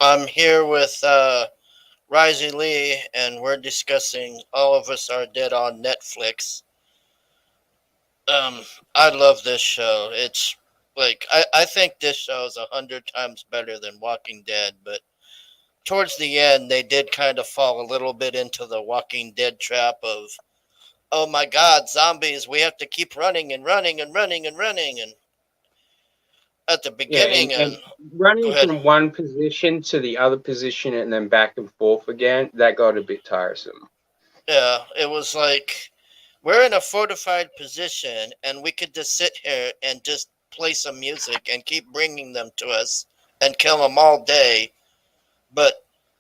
I'm here with Ryzie Lee, and we're discussing All of Us Are Dead on Netflix. Um, I love this show. It's like I think this show is 100 times better than Walking Dead, but towards the end, they did kind of fall a little bit into the Walking Dead trap of, oh my God, zombies! We have to keep running and running and running and running. And at the Yeah, beginning, and and go running ahead. from one position to the other position and then back and forth again, that got a bit tiresome. Yeah, it was like we're in a fortified position and we could just sit here and just play some music and keep bringing them to us and kill them all day. But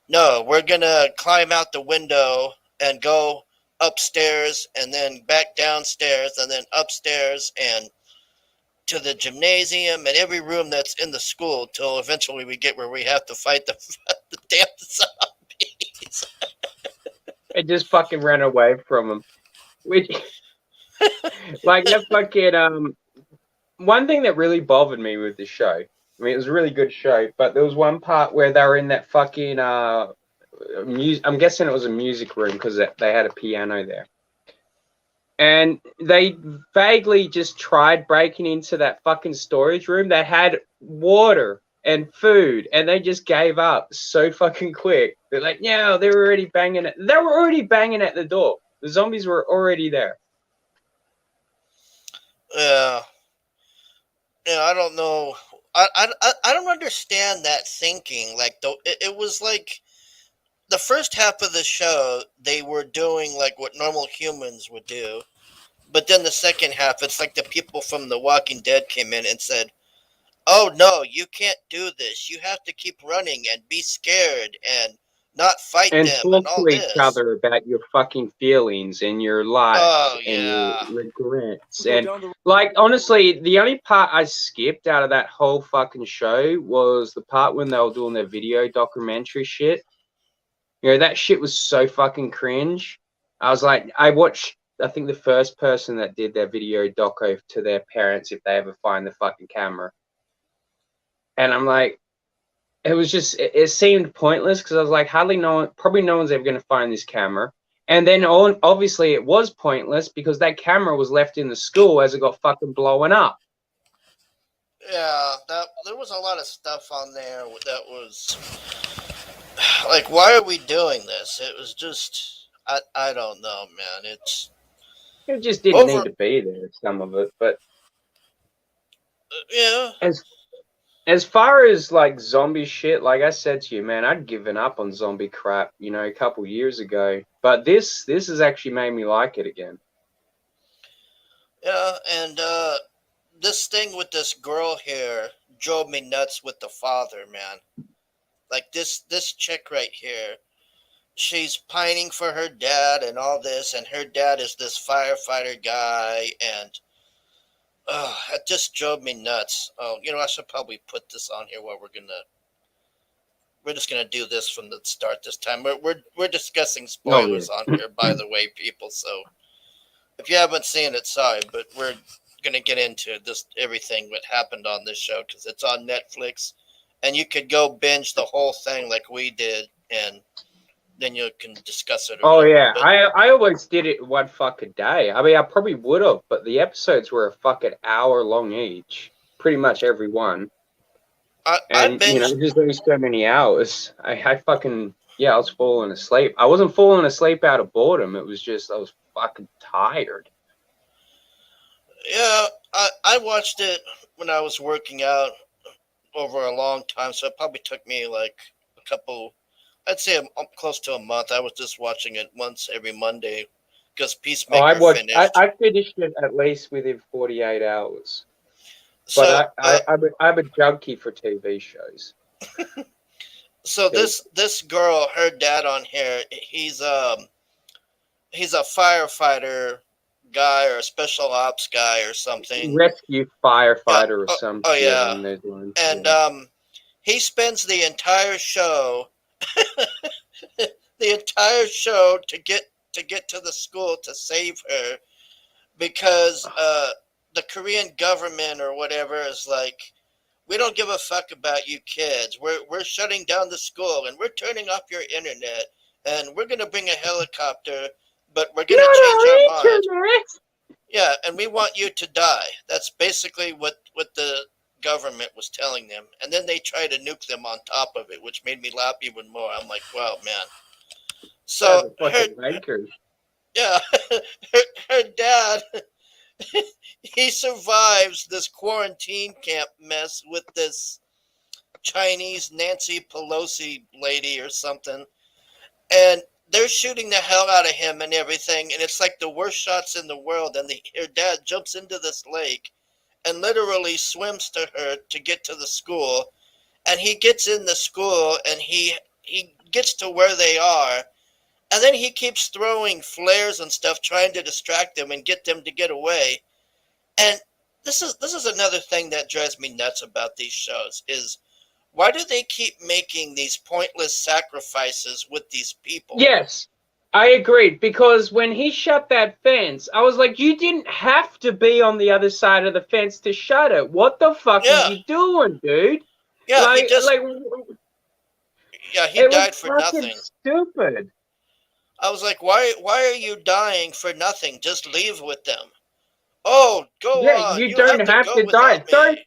no, we're going to climb out the window and go upstairs and then back downstairs and then upstairs and to the gymnasium and every room that's in the school till eventually we get where we have to fight the, the damn zombies. It just fucking ran away from them. Which, like, that fucking one thing that really bothered me with the show. I mean, it was a really good show, but there was one part where they were in that fucking I'm guessing it was a music room because they had a piano there. And they vaguely just tried breaking into that fucking storage room that had water and food, and they just gave up so fucking quick. They're like, yeah, they were already banging it. They were already banging at the door. The zombies were already there. Yeah. Yeah, I don't know. I don't understand that thinking. Like it was like the first half of the show they were doing like what normal humans would do, but then the second half it's like the people from The Walking Dead came in and said, "Oh no, you can't do this. You have to keep running and be scared and not fight And them and talk all to each this." other about your fucking feelings and your life Oh and your yeah. regrets. And, like, honestly, the only part I skipped out of that whole fucking show was the part when they were doing their video documentary shit. You know, that shit was so fucking cringe. I was like, I watched, I think, the first person that did their video doco to their parents if they ever find the fucking camera. And I'm like, it was just, it seemed pointless because I was like, hardly no one, probably no one's ever going to find this camera. And then obviously it was pointless because that camera was left in the school as it got fucking blown up. Yeah, that there was a lot of stuff on there that was like, why are we doing this? It was just, I don't know, man. It's It just didn't need over. to be there, some of it. But Yeah, as as far as like zombie shit, like I said to you, man, I'd given up on zombie crap, you know, a couple years ago. But this has actually made me like it again. yeah, and this thing with this girl here drove me nuts with the father, man. Like this chick right here, she's pining for her dad and all this, and her dad is this firefighter guy, and it just drove me nuts. Oh, I should probably put this on here while we're just gonna do this from the start this time. We're discussing Oh yeah. spoilers on here, by the way, people. So if you haven't seen it, sorry, but we're gonna get into this everything what happened on this show because it's on Netflix, and you could go binge the whole thing like we did, and then you can discuss it or Oh whatever. yeah, But I always did it one fucking day. I mean, I probably would have, but the episodes were a fucking hour long each, pretty much every one. I And you know, binged. just those so many hours. I fucking yeah, I was falling asleep. I wasn't falling asleep out of boredom. It was just I was fucking tired. Yeah, I watched it when I was working out over a long time, so it probably took me like a couple. I'd say close to a month. I was just watching it once every Monday because Oh, Peacemaker finished. I finished it at least within 48 hours. But So, I'm a junkie for TV shows. so So this girl, her dad on here, he's a firefighter guy or a special ops guy or something. rescue Yeah. firefighter or Oh, some oh shit yeah. along those lines. And Yeah. he spends the entire show to get to the school to save her because the Korean government or whatever is like, we don't give a fuck about you kids. We're shutting down the school and we're turning off your internet and we're gonna bring a helicopter, but we're gonna Not change our our mind. internet. Yeah, and we want you to die. That's basically what the government was telling them. And then they try to nuke them on top of it, which made me laugh even more. I'm like, wow, man. Guys So are fucking wankers. yeah, her dad, he survives this quarantine camp mess with this Chinese Nancy Pelosi lady or something, and they're shooting the hell out of him and everything, and it's like the worst shots in the world. And her dad jumps into this lake and literally swims to her to get to the school, and he gets in the school and he gets to where they are, and then he keeps throwing flares and stuff trying to distract them and get them to get away. And this is another thing that drives me nuts about these shows is why do they keep making these pointless sacrifices with these people? Yes, I agreed, because when he shut that fence, I was like, you didn't have to be on the other side of the fence to shut it. What the fuck are Yeah, you doing, dude? yeah, he just Like yeah, he it was died for fucking nothing. stupid. I was like, why are you dying for nothing? Just leave with them. Oh, go Yeah, on. you You have don't to have go to die. without me.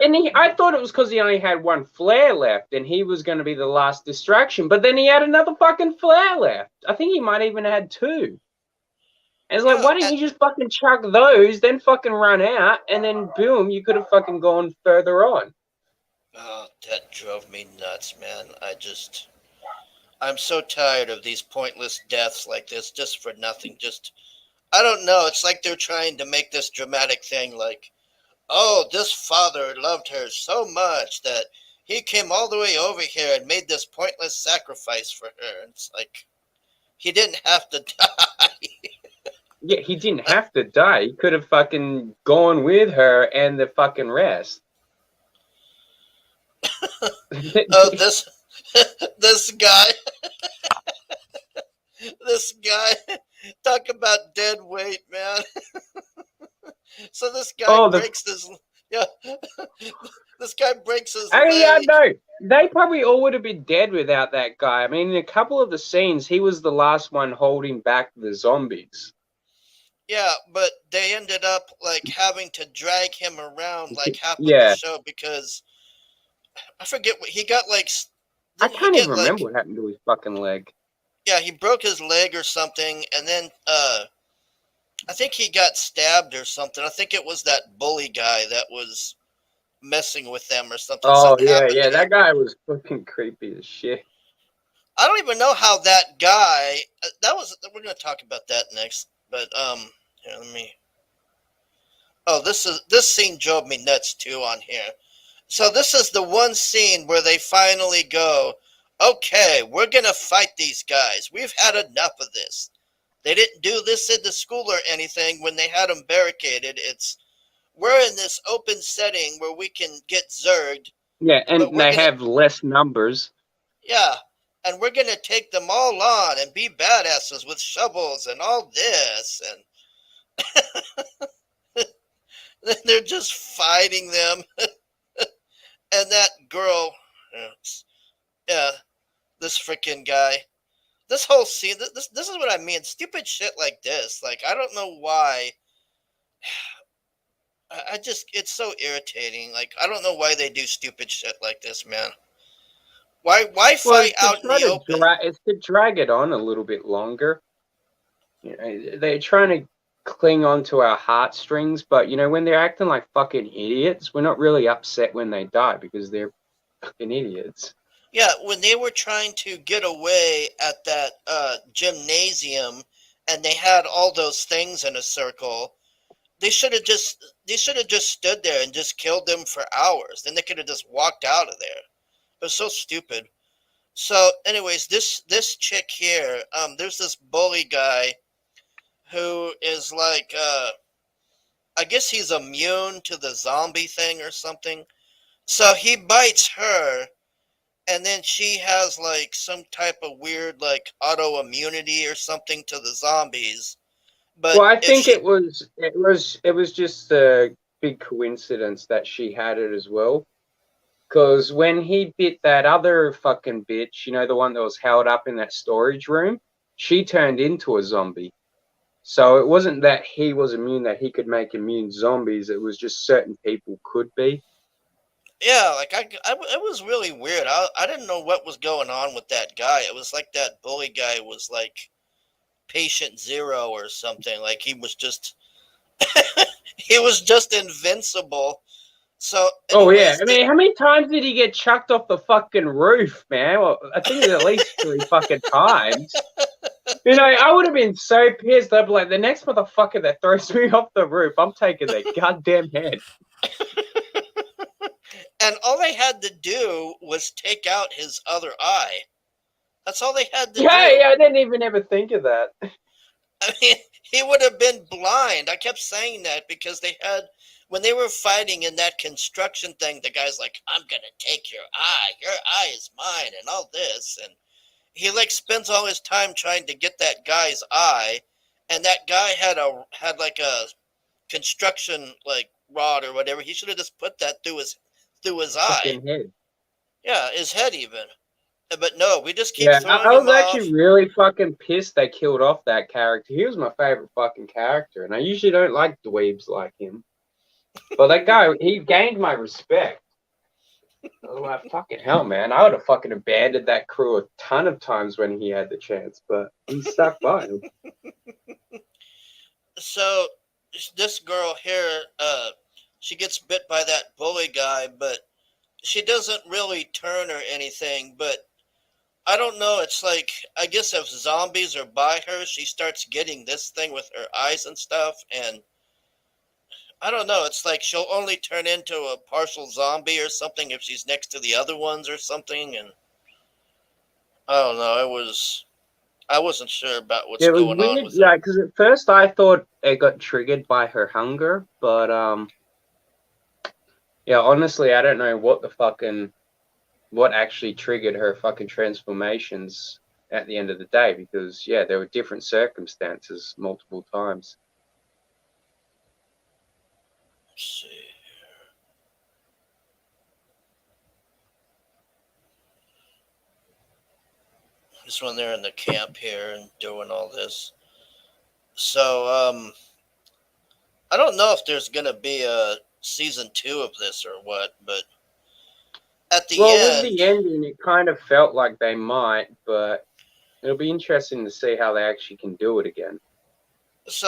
And I thought it was because he only had one flare left, and he was going to be the last distraction. But then he had another fucking flare left. I think he might even had two. And it's like, Yeah, why didn't you just fucking chuck those, then fucking run out, and then boom, you could have fucking gone further on. oh, that drove me nuts, man. I'm so tired of these pointless deaths like this, just for nothing. Just, I don't know. It's like they're trying to make this dramatic thing like, oh, this father loved her so much that he came all the way over here and made this pointless sacrifice for her. And it's like, he didn't have to die. Yeah, he didn't have to die. He could have fucking gone with her and the fucking rest. Oh, this guy, this guy, talk about dead weight, man. So this guy Oh, breaks his, yeah, this guy breaks his oh yeah, leg. no. They probably all would have been dead without that guy. I mean, in a couple of the scenes, he was the last one holding back the zombies. Yeah, but they ended up like having to drag him around like half of the Yeah, show because I forget what he got like. I Didn't he can't even get remember like? what happened to his fucking leg. Yeah, he broke his leg or something, and then I think he got stabbed or something. I think it was that bully guy that was messing with them or something. Oh Something yeah, happened yeah, to him. that guy was fucking creepy as shit. I don't even know how that guy. That was. We're gonna talk about that next. But here, let me. Oh, this scene drove me nuts too on here. So this is the one scene where they finally go, okay, we're gonna fight these guys. We've had enough of this. They didn't do this in the school or anything when they had them barricaded. It's we're in this open setting where we can get zerged, Yeah, but and we're they gonna have less numbers. yeah, and we're gonna take them all on and be badasses with shovels and all this, and they're just fighting them. And that girl, yeah, this freaking guy. This whole scene, this is what I mean. Stupid shit like this. Like I don't know why. I just it's so irritating. Like I don't know why they do stupid shit like this, man. Why Well, fight out in the open? it's to drag it on a little bit longer. You know, they're trying to cling on to our heartstrings, but you know, when they're acting like fucking idiots, we're not really upset when they die because they're fucking idiots. Yeah, when they were trying to get away at that gymnasium, and they had all those things in a circle, they should have just stood there and just killed them for hours. Then they could have just walked out of there. It was so stupid. So, anyways, this chick here, there's this bully guy who is like, I guess he's immune to the zombie thing or something. So he bites her, and then she has like some type of weird like autoimmunity or something to the zombies. But Well, I if think she, it was just a big coincidence that she had it as well. Because when he bit that other fucking bitch, you know, the one that was held up in that storage room, she turned into a zombie. So it wasn't that he was immune, that he could make immune zombies. It was just certain people could be. Yeah, like it was really weird. I didn't know what was going on with that guy. It was like that bully guy was like patient zero or something. Like he was just invincible. So, Oh yeah, anyways, I mean, how many times did he get chucked off the fucking roof, man? Well, I think it's at least 3 times. You know, I would have been so pissed. I'd be like, the next motherfucker that throws me off the roof, I'm taking their goddamn head. and all they had to do was take out his other eye. That's all they had to Yeah, do. yeah, I didn't even ever think of that. I mean, he would have been blind. I kept saying that because when they were fighting in that construction thing, the guy's like, I'm going to take your eye. Your eye is mine and all this. And he like spends all his time trying to get that guy's eye. And that guy had like a construction like rod or whatever. He should have just put that through his eye. Fucking head. Yeah, his head even. But no, we just keep Yeah, throwing I him was actually off. really fucking pissed they killed off that character. He was my favorite fucking character, and I usually don't like dweebs like him. But that guy, he gained my respect. I was like, fucking hell, man. I would have fucking abandoned that crew a ton of times when he had the chance, but he stuck by him. So this girl here, she gets bit by that bully guy, but she doesn't really turn or anything. But I don't know. It's like, I guess if zombies are by her, she starts getting this thing with her eyes and stuff. And I don't know. It's like she'll only turn into a partial zombie or something if she's next to the other ones or something. And I don't know. I wasn't sure about what's Yeah, it was going on weird, with her. yeah, because at first I thought it got triggered by her hunger, but yeah, honestly, I don't know what actually triggered her fucking transformations at the end of the day, because yeah, there were different circumstances multiple times. Let's see. This one they're in the camp here and doing all this. So, I don't know if there's gonna be a season 2 of this or what, but at the Well, with end, the ending, it kind of felt like they might, but it'll be interesting to see how they actually can do it again.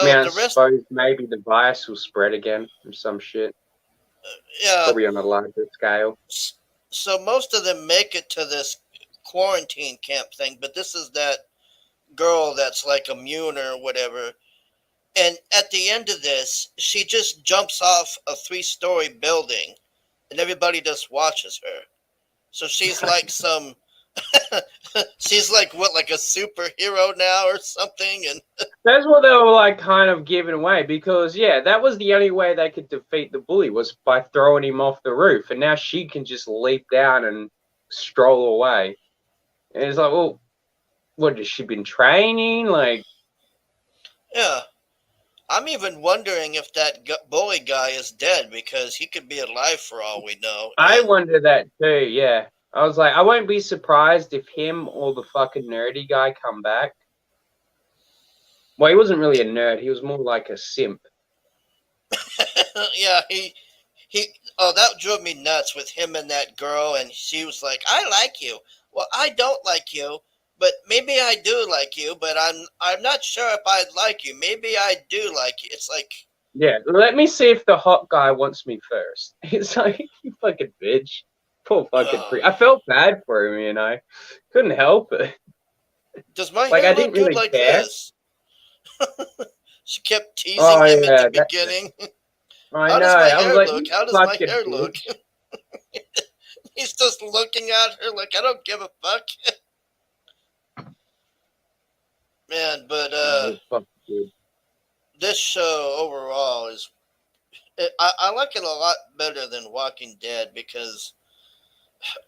I mean, so I the rest, suppose maybe the virus will spread again or some shit, yeah. probably on a larger scale. So most of them make it to this quarantine camp thing, but this is that girl that's like immune or whatever. And at the end of this, she just jumps off a 3-story building, and everybody just watches her. So she's like she's like what, like a superhero now or something, and That's what they were like kind of giving away, because yeah, that was the only way they could defeat the bully, was by throwing him off the roof, and now she can just leap down and stroll away. And it's like, well, what has she been training? Like, yeah. I'm even wondering if that bully guy is dead because he could be alive for all we know. I And wonder that too. Yeah, I was like, I won't be surprised if him or the fucking nerdy guy come back. Well, he wasn't really a nerd; he was more like a simp. yeah, he oh, that drove me nuts with him and that girl, and she was like, "I like you." Well, I don't like you, but maybe I do like you, but I'm not sure if I like you. Maybe I do like you. It's like, Yeah, let me see if the hot guy wants me first. It's like, you fucking bitch. Poor fucking uh, freak. I felt bad for him, you know. Couldn't help it. does my Like, hair I look didn't good really like care. this? She kept teasing Oh, him at the yeah. beginning. I How know. does my I was hair like, look? you How does my fucking hair look? bitch. He's just looking at her like, I don't give a fuck. Man, but No, it's fucking good. this show overall I like it a lot better than Walking Dead because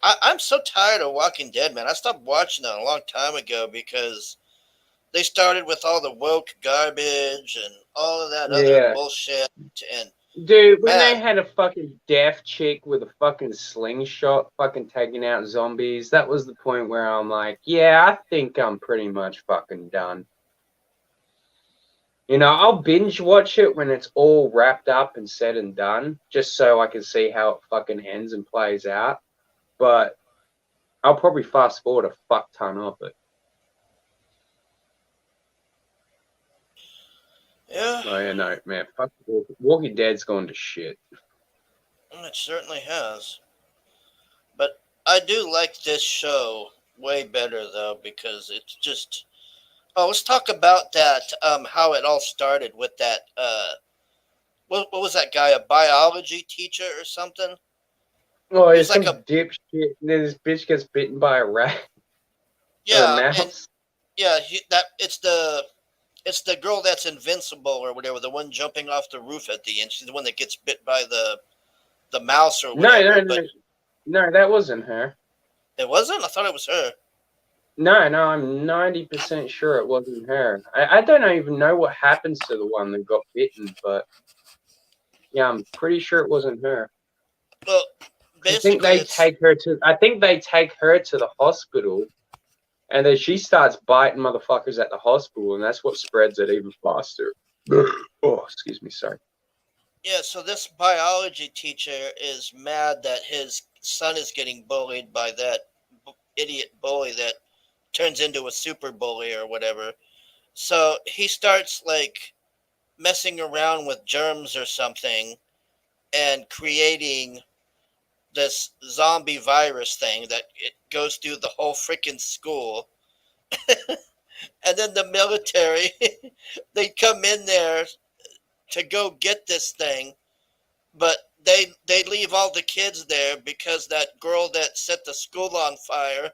I'm so tired of Walking Dead, man. I stopped watching it a long time ago because they started with all the woke garbage and all of that other Yeah. bullshit. And Dude, when they Man, had a fucking deaf chick with a fucking slingshot fucking taking out zombies, that was the point where I'm like, yeah, I think I'm pretty much fucking done. You know, I'll binge watch it when it's all wrapped up and said and done, just so I can see how it fucking ends and plays out. But I'll probably fast forward a fuck ton of it. yeah, Oh yeah, no, man, fuck Walking Dead's gone to shit. it certainly has. But I do like this show way better though because it's just. Oh, let's talk about that. How it all started with that. What was that guy? A biology teacher or something? Oh, He was there's like some a dipshit. This bitch gets bitten by a rat or a yeah, and mouse. yeah, that it's the girl that's invincible or whatever, the one jumping off the roof at the end. She's the one that gets bit by the mouse or No, whatever. no, But no, no, that wasn't her. it wasn't. I thought it was her. No, no, I'm 90% sure it wasn't her. I don't even know what happens to the one that got bitten, but yeah, I'm pretty sure it wasn't her. Well, basically, it's I think they take her to the hospital, and then she starts biting motherfuckers at the hospital, and that's what spreads it even faster. Oh, excuse me, sorry. yeah. So this biology teacher is mad that his son is getting bullied by that idiot bully that turns into a super bully or whatever. So he starts like messing around with germs or something and creating this zombie virus thing that it goes through the whole freaking school. And then the military, they come in there to go get this thing, but they leave all the kids there because that girl that set the school on fire,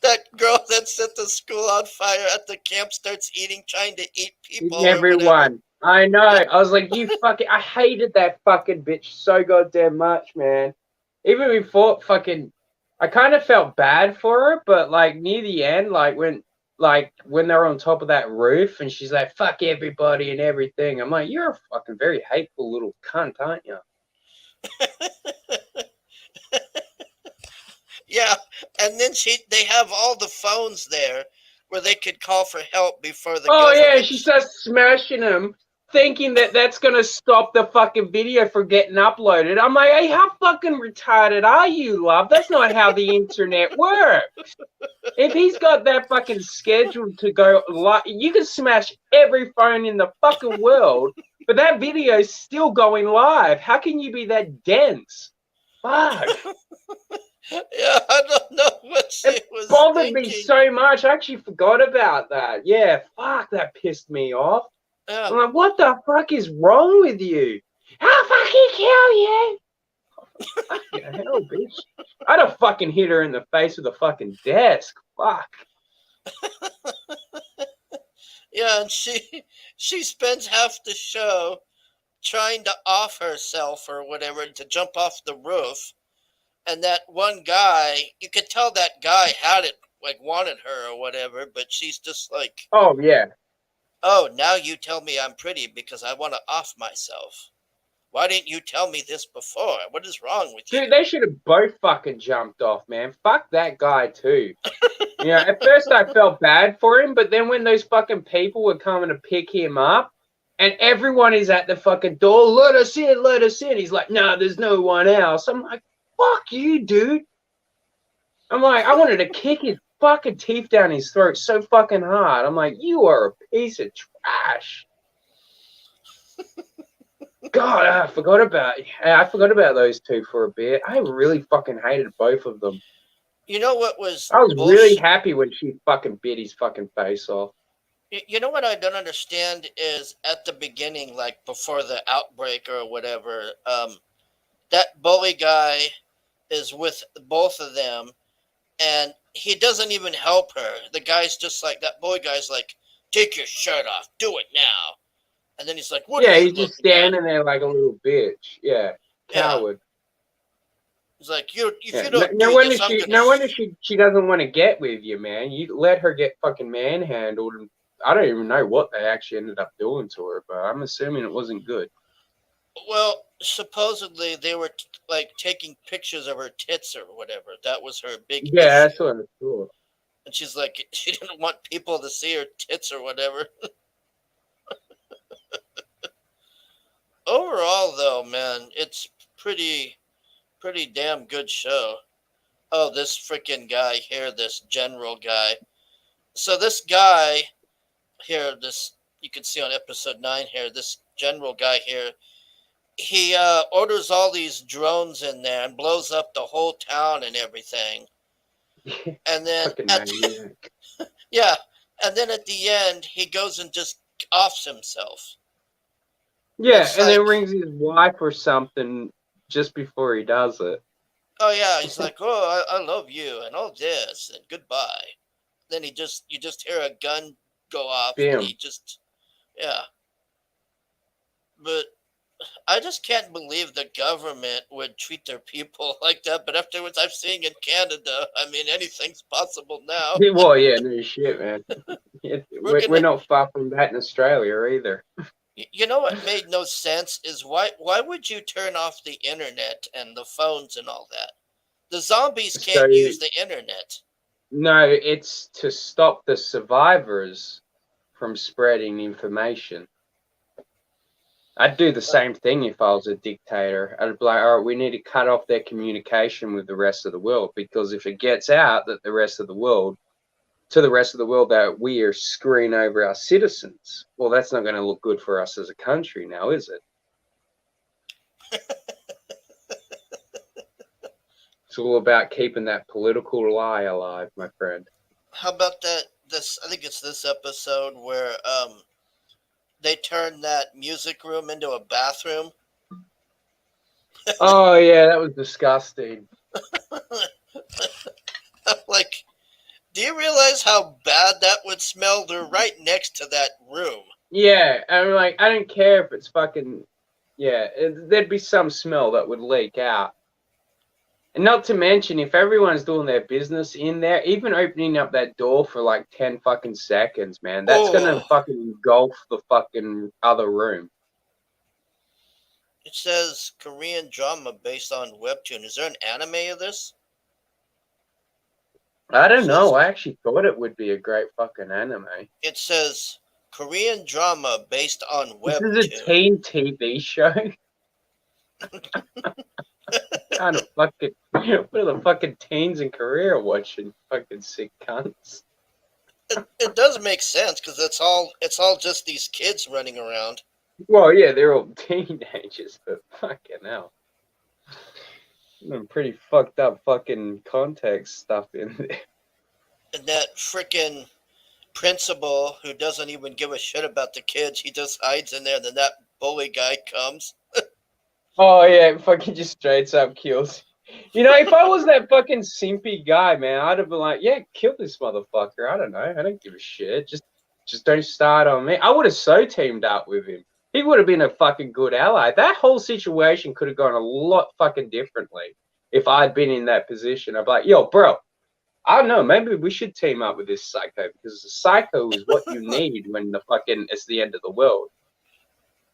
that girl that set the school on fire at the camp starts trying to eat people or whatever. Everyone. I know. Yeah, I was like, you fucking. I hated that fucking bitch so goddamn much, man. Even before fucking. I kind of felt bad for her, but like near the end, like when they're on top of that roof and she's like, fuck everybody and everything. I'm like, you're a fucking very hateful little cunt, aren't you? yeah. And then they have all the phones there where they could call for help before the Oh yeah, government. she starts smashing them, thinking that that's gonna stop the fucking video from getting uploaded. I'm like, hey, how fucking retarded are you, love? That's not how the internet works. If he's got that fucking scheduled to go live, you can smash every phone in the fucking world, but that video is still going live. How can you be that dense? Fuck. Yeah, I don't know what she It was bothered me thinking. so much. I actually forgot about that. Yeah, fuck, that pissed me off. Yeah. I'm like, what the fuck is wrong with you? I'll fucking kill you. Fucking hell, bitch. I'd have fucking hit her in the face with a fucking desk. Fuck. Yeah, and she spends half the show trying to off herself or whatever to jump off the roof. And that one guy, you could tell that guy had it, like wanted her or whatever, but she's just like, Oh, yeah. oh, now you tell me I'm pretty because I want to off myself. Why didn't you tell me this before? What is wrong with you? Dude, they should have both fucking jumped off, man. Fuck that guy, too. You know, at first I felt bad for him, but then when those fucking people were coming to pick him up, and everyone is at the fucking door, let us in, let us in. He's like, no, there's no one else. I'm like, fuck you, dude. I'm like, I wanted to kick his fucking teeth down his throat so fucking hard. I'm like, you are a piece of trash. God, I forgot about those two for a bit. I really fucking hated both of them. You know what was I was really bullshit? happy when she fucking bit his fucking face off. You know what I don't understand is at the beginning, like before the outbreak or whatever, that bully guy is with both of them, and he doesn't even help her. The guy's just like, that bully guy's like, take your shirt off, do it now. And then he's like, what are Yeah, you he's just looking at? standing there like a little bitch. Yeah, Yeah. coward. He's like, if Yeah, you don't no do wonder this, I'm gonna. she doesn't want to get with you, man. You let her get fucking manhandled and I don't even know what they actually ended up doing to her, but I'm assuming it wasn't good. Well, supposedly they were like taking pictures of her tits or whatever. That was her big Yeah, issue. that's what I thought. And she's like, she didn't want people to see her tits or whatever. Overall, though, man, it's pretty damn good show. Oh, this freaking guy here, this general guy. So this guy here, this you can see on episode 9 here, this general guy here, he orders all these drones in there and blows up the whole town and everything. And then Fucking at maniac. yeah, and then at the end he goes and just offs himself. Yeah, It's and then like, rings his wife or something just before he does it. oh yeah, he's like, oh, I love you and all this and goodbye. Then you just hear a gun go off and he Bam. just, yeah. But I just can't believe the government would treat their people like that. But afterwards, I'm seeing in Canada, I mean, anything's possible now. Well, yeah, no shit, man. We're We're gonna, not far from that in Australia either. you know what made no sense is why would you turn off the internet and the phones and all that? The zombies So, can't use the internet. no, it's to stop the survivors from spreading information. I'd do the same thing if I was a dictator. I'd be like, all right, we need to cut off their communication with the rest of the world, because if it gets out that the rest of the world, that we are screwing over our citizens, well, that's not going to look good for us as a country now, is it? It's all about keeping that political lie alive, my friend. How about that? This I think it's this episode where they turn that music room into a bathroom. Oh, yeah, that was disgusting. Like, do you realize how bad that would smell? They're right next to that room. Yeah, I'm like, I don't care if it's fucking, yeah, there'd be some smell that would leak out. And not to mention, if everyone's doing their business in there, even opening up that door for like 10 fucking seconds, man, that's gonna Oh, fucking engulf the fucking other room. it says Korean drama based on webtoon. Is there an anime of this? I It don't says know. I actually thought it would be a great fucking anime. it says Korean drama based on This is a webtoon. teen TV show. Kind of fucking, what are the fucking teens in Korea watching? Fucking sick cunts. It does make sense because it's all just these kids running around. Well, yeah, they're all teenagers, but fucking hell. Some pretty fucked up fucking context stuff in there. And that freaking principal who doesn't even give a shit about the kids, he just hides in there. And then that bully guy comes. Oh, yeah, fucking just straight up kills. You know, if I was that fucking simpy guy, man, I'd have been like, yeah, kill this motherfucker. I don't know. I don't give a shit. Just don't start on me. I would have so teamed up with him. He would have been a fucking good ally. That whole situation could have gone a lot fucking differently if I'd been in that position. I'd be like, yo, bro, I don't know. Maybe we should team up with this psycho, because the psycho is what you need when it's the end of the world.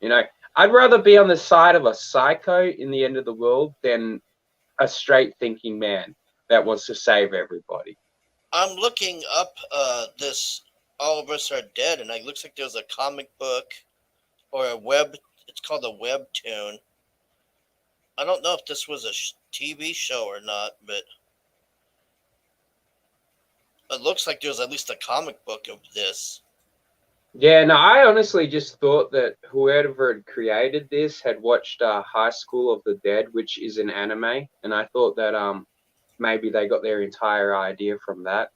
You know, I'd rather be on the side of a psycho in the end of the world than a straight thinking man that wants to save everybody. I'm looking up this All of Us Are Dead, and it looks like there's a comic book or a web. It's called a webtoon. I don't know if this was a TV show or not, but it looks like there's at least a comic book of this. Yeah, no, I honestly just thought that whoever had created this had watched High School of the Dead, which is an anime, and I thought that maybe they got their entire idea from that,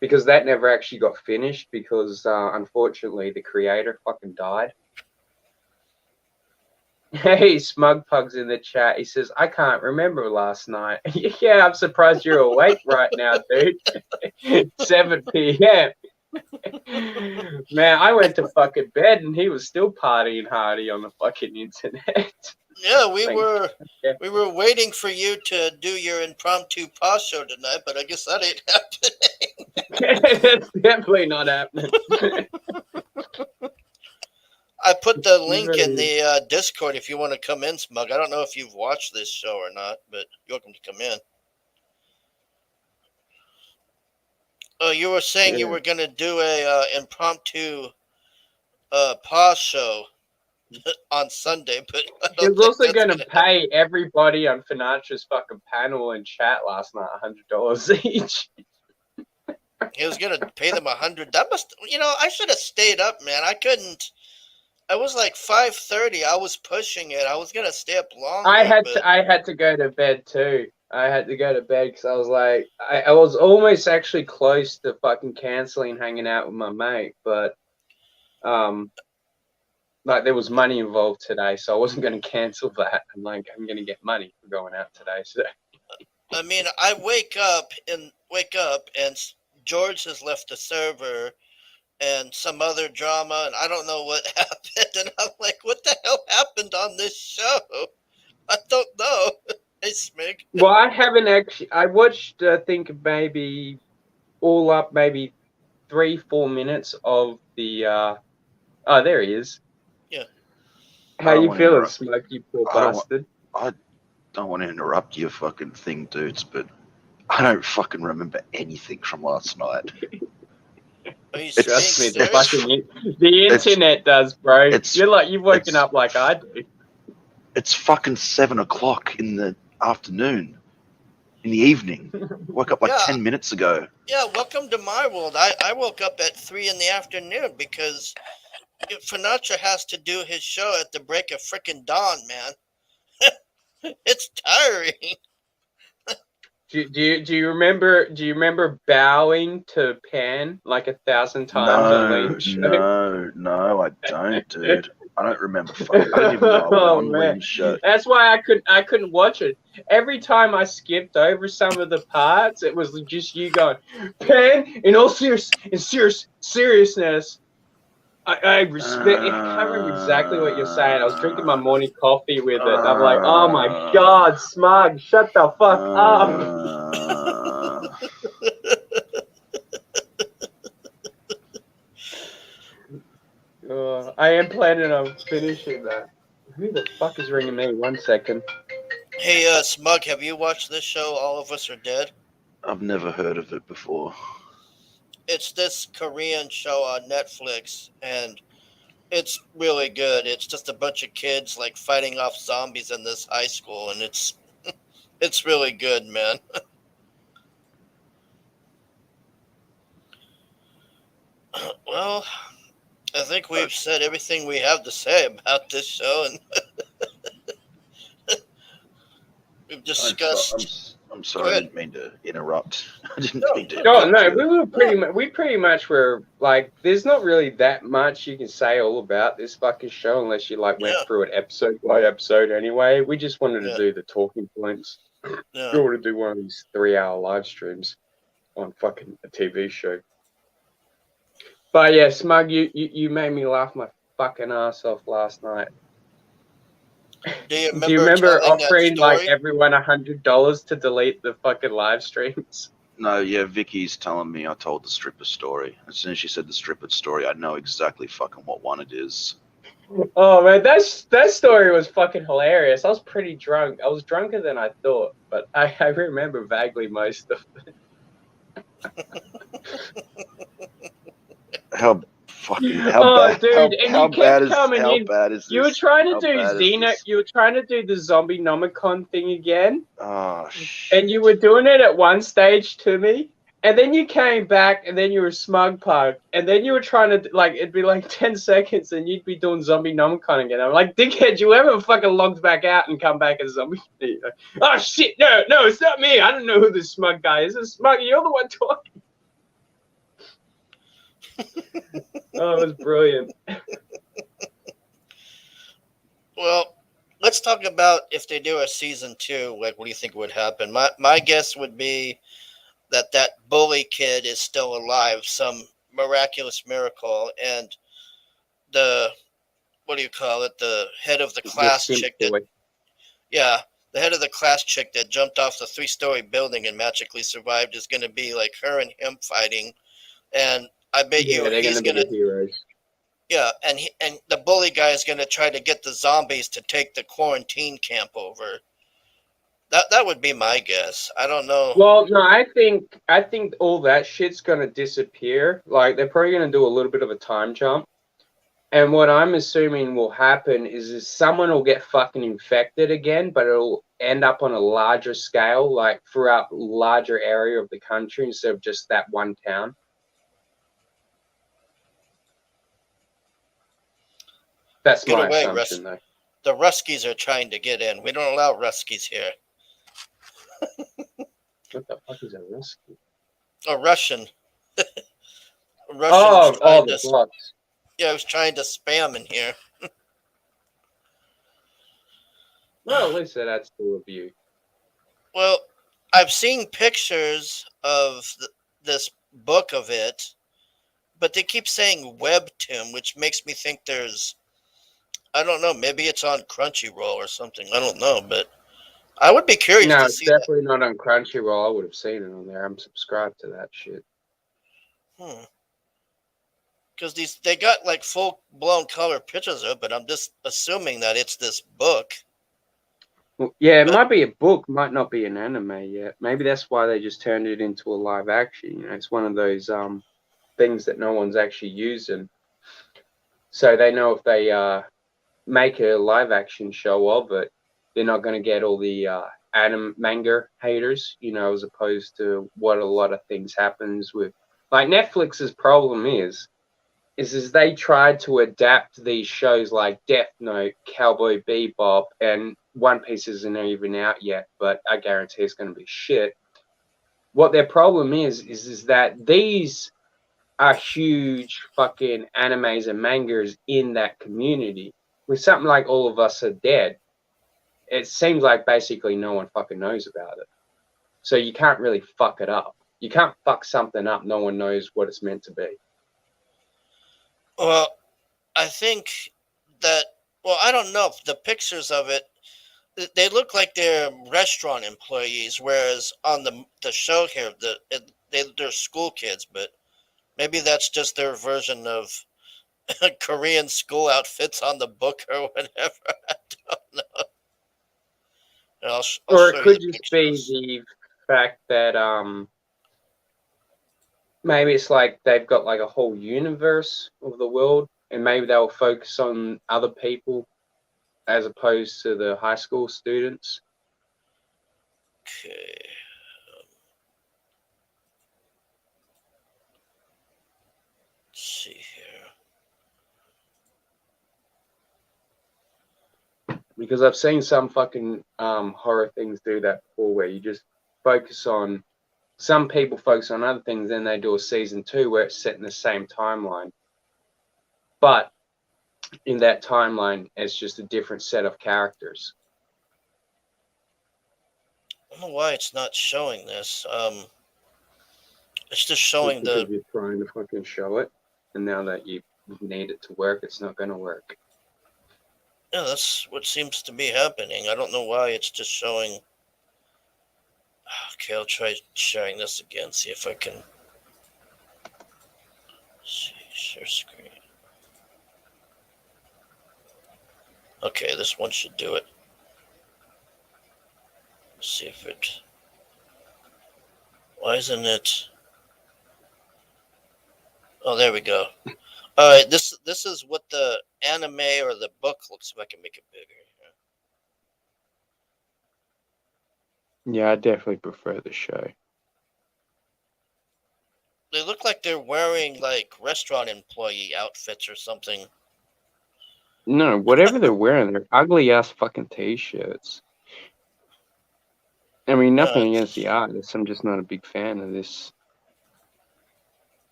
because that never actually got finished because unfortunately the creator fucking died. Hey, Smugpug's in the chat. He says, I can't remember last night. Yeah, I'm surprised you're awake right now, dude. 7 p.m. Man, I went to fucking bed and he was still partying hardy on the fucking internet. Yeah, we were waiting for you to do your impromptu pause show tonight, but I guess that ain't happening. That's definitely not happening. I put the link in the Discord if you want to come in, Smug. I don't know if you've watched this show or not, but you're welcome to come in. Oh, you were saying you were going to do a impromptu pause show on Sunday, but I He don't was think also that's going to pay everybody on Financial's fucking panel and chat last night $100 each. He was going to pay them $100. That must, I should have stayed up, man. I couldn't. I was like 5:30. I was pushing it. I was going to stay up longer, I had but to go to bed too. I had to go to bed because I was like, I was almost actually close to fucking canceling hanging out with my mate, but like there was money involved today, so I wasn't going to cancel that. And like I'm going to get money for going out today. So I mean, I wake up and George has left the server and some other drama, and I don't know what happened. And I'm like, what the hell happened on this show? I don't know. Hey, Smig. well, I haven't actually. I watched, I think maybe all up, maybe 3-4 minutes of the. Oh, there he is. Yeah. How you feeling, Smoke? You poor bastard. I don't want to interrupt your fucking thing, dudes, but I don't fucking remember anything from last night. Are you Trust me, serious? the internet does, bro. It's- You're like you've woken up like I do. It's fucking 7 o'clock in the afternoon, in the evening. Woke up like Yeah. 10 minutes ago. Yeah, welcome to my world. I woke up at 3 in the afternoon because Finacha has to do his show at the break of frickin' dawn, man. It's tiring. Do you remember bowing to Pan like 1,000 times on Liam's show? No, I don't, dude. I don't remember. I don't even know I was on Liam's show. That's why I couldn't watch it. Every time I skipped over some of the parts, it was just you going, Pan, in all seriousness. I respect. I can't remember exactly what you're saying. I was drinking my morning coffee with it. And I'm like, oh my god, Smug, shut the fuck up. I am planning on finishing that. Who the fuck is ringing me? 1 second. Hey, Smug, have you watched this show, All of Us Are Dead? I've never heard of it before. It's this Korean show on Netflix, and it's really good. It's just a bunch of kids like fighting off zombies in this high school, and it's really good, man. Well, I think we've said everything we have to say about this show, and we've discussed. I'm sorry, I didn't mean to interrupt. I didn't mean to. No, we pretty much were like, there's not really that much you can say all about this fucking show unless you like went through it episode by episode anyway. We just wanted to do the talking points. Yeah. We want to do one of these 3-hour live streams on fucking a TV show. But yeah, Smug, you made me laugh my fucking ass off last night. Do you remember offering like everyone $100 to delete the fucking live streams? No, yeah, Vicky's telling me I told the stripper story. As soon as she said the stripper story, I know exactly fucking what one it is. Oh man, that story was fucking hilarious. I was pretty drunk. I was drunker than I thought, but I remember vaguely most of it. How bad? Dude, how bad is this? You were trying to do Xeno. You were trying to do the zombie nomicon thing again. Oh shit! And you were doing it at one stage to me, and then you came back, and then you were Smug Pug, and then you were trying to like it'd be like 10 seconds, and you'd be doing zombie nomicon again. I'm like, dickhead, you ever fucking logged back out and come back as zombie? Oh shit! No, it's not me. I don't know who this Smug guy is. It's Smug. You're the one talking. Oh, it was brilliant. Well, let's talk about if they do a season 2. Like, what do you think would happen? My guess would be that bully kid is still alive, some miraculous miracle, and the what do you call it? The head of the class chick. Yeah, the head of the class chick that jumped off the 3-story building and magically survived is going to be like her and him fighting, and I bet Yeah, you they're he's gonna be gonna, the heroes. yeah, and the bully guy is gonna try to get the zombies to take the quarantine camp over. That would be my guess. I don't know. Well, no, I think all that shit's gonna disappear. Like they're probably gonna do a little bit of a time jump. And what I'm assuming will happen is someone will get fucking infected again, but it'll end up on a larger scale, like throughout larger area of the country instead of just that one town. That's Get my away, Russ. assumption, though. The Ruskies are trying to get in. We don't allow Ruskies here. What the fuck is a rescue? A Russian. A Russian was Oh, trying the to. blocks. Yeah, I was trying to spam in here. Well, at least that's cool of you. Well, I've seen pictures of this book of it, but they keep saying Webtoon, which makes me think there's. I don't know. Maybe it's on Crunchyroll or something. I don't know, but I would be curious No, to it's see that. definitely not on Crunchyroll. I would have seen it on there. I'm subscribed to that shit. Because they got like full blown color pictures of it, but I'm just assuming that it's this book. Well, yeah, it But might be a book, might not be an anime yet. Maybe that's why they just turned it into a live action. You know, it's one of those things that no one's actually using. So they know if they make a live action show of it, they're not going to get all the anime manga haters, you know, as opposed to what a lot of things happens with. Like Netflix's problem is they tried to adapt these shows like Death Note, Cowboy Bebop, and One Piece isn't even out yet, but I guarantee it's going to be shit. What their problem is that these are huge fucking animes and mangas in that community. With something like All of Us Are Dead, it seems like basically no one fucking knows about it. So you can't really fuck it up. You can't fuck something up no one knows what it's meant to be. well, I think that. Well, I don't know if the pictures of it. They look like they're restaurant employees, whereas on the show here, they're school kids. But maybe that's just their version of Korean school outfits on the book or whatever. I don't know. I'll Or it show you could the just be pictures. the fact that maybe it's like they've got like a whole universe of the world, and maybe they'll focus on other people as opposed to the high school students. Okay. Let's see here. Because I've seen some fucking horror things do that before, where you just focus on some people focus on other things, then they do a season 2 where it's set in the same timeline, but in that timeline, it's just a different set of characters. I don't know why it's not showing this. It's just showing Because the. you're trying to fucking show it, and now that you need it to work, it's not going to work. Yeah, that's what seems to be happening. I don't know why it's just showing. Okay, I'll try sharing this again. See if I can. See, share screen. Okay, this one should do it. Let's see if it. Why isn't it? Oh, there we go. All right, this is what the anime or the book looks. If I can make it bigger. Yeah, I definitely prefer the show. They look like they're wearing like restaurant employee outfits or something. No, whatever they're wearing, they're ugly ass fucking t-shirts. I mean, nothing against the artists. I'm just not a big fan of this.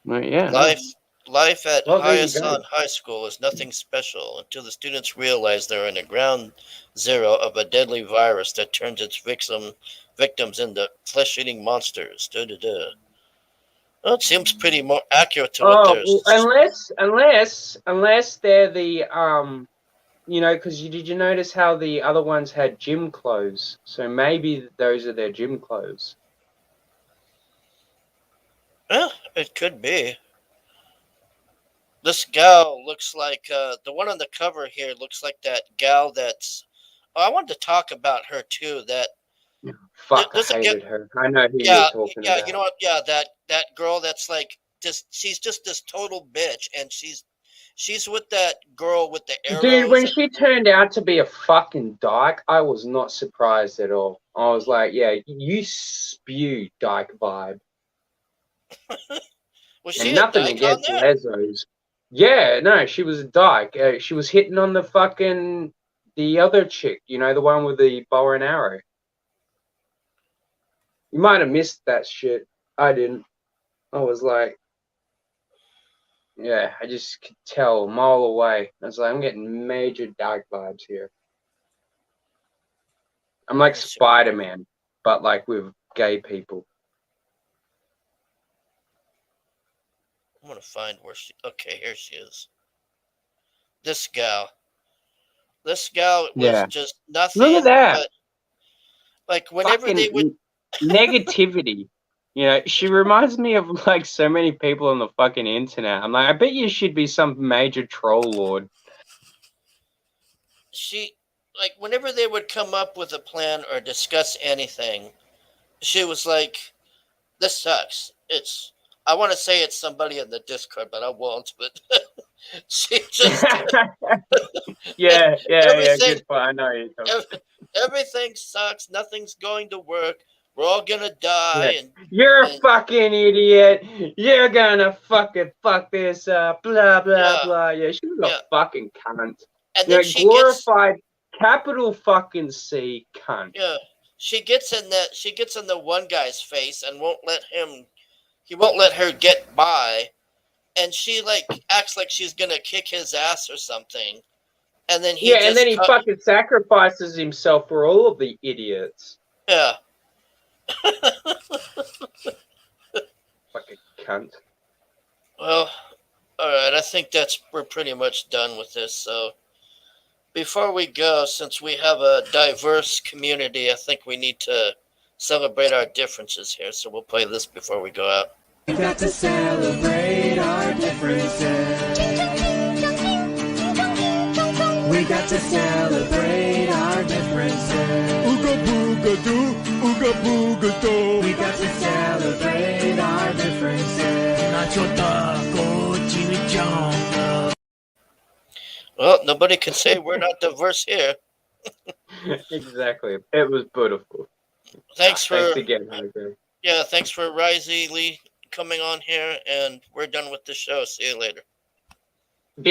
But yeah. Life at Well, there you go. Hyasan High School is nothing special until the students realize they're in the ground zero of a deadly virus that turns its victims into flesh-eating monsters. Well, it seems pretty more accurate to what Oh, there's. well, unless they're the because did you notice how the other ones had gym clothes? So maybe those are their gym clothes. Yeah, it could be. This gal looks like the one on the cover here looks like that gal that's. Oh, I wanted to talk about her too. That Fuck, I there's a hated her. I know who you're yeah, talking yeah. You about. know what? Yeah, that girl that's like just she's just this total bitch, and she's with that girl with the Dude, arrows. when she turned out to be a fucking dyke, I was not surprised at all. I was like, yeah, you spew dyke vibe. Was And she a nothing dyke on against there? Lesos. Yeah, no, she was a dyke. She was hitting on the other chick, the one with the bow and arrow. You might have missed that shit. I didn't. I was like, yeah, I just could tell a mile away. I was like, I'm getting major dyke vibes here. I'm like Let's see. Spider-Man, but like with gay people. I'm gonna find where she. Okay, here she is. This gal. This gal was Yeah. just Look at nothing that. but like whenever they would. Fucking negativity. She reminds me of like so many people on the fucking internet. I'm like, I bet you she'd be some major troll lord. She like whenever they would come up with a plan or discuss anything, she was like, "This sucks." It's I want to say it's somebody in the Discord, but I won't. But she just Yeah. everything Good point. I know you're talking. everything sucks. Nothing's going to work. We're all gonna die, Yeah. You're a and fucking idiot. You're gonna fucking fuck this up. Blah blah yeah, blah. Yeah, she was a yeah. fucking cunt. And then Glorified capital fucking C cunt. yeah, she gets in the one guy's face and won't let him. He won't let her get by, and she like acts like she's gonna kick his ass or something, and then he Yeah, and then just he fucking sacrifices himself for all of the idiots. yeah. Fucking cunt. Well, all right. I think we're pretty much done with this. So before we go, since we have a diverse community, I think we need to celebrate our differences here. So we'll play this before we go out. We got to celebrate our differences. We got to celebrate our differences. Ooga booga doo, ooga booga doo. We got to celebrate our differences. Well, nobody can say we're not diverse here. Exactly. It was beautiful. Thanks Thanks again, Jose. thanks for Ryzie Lee coming on here, and we're done with the show. See you later.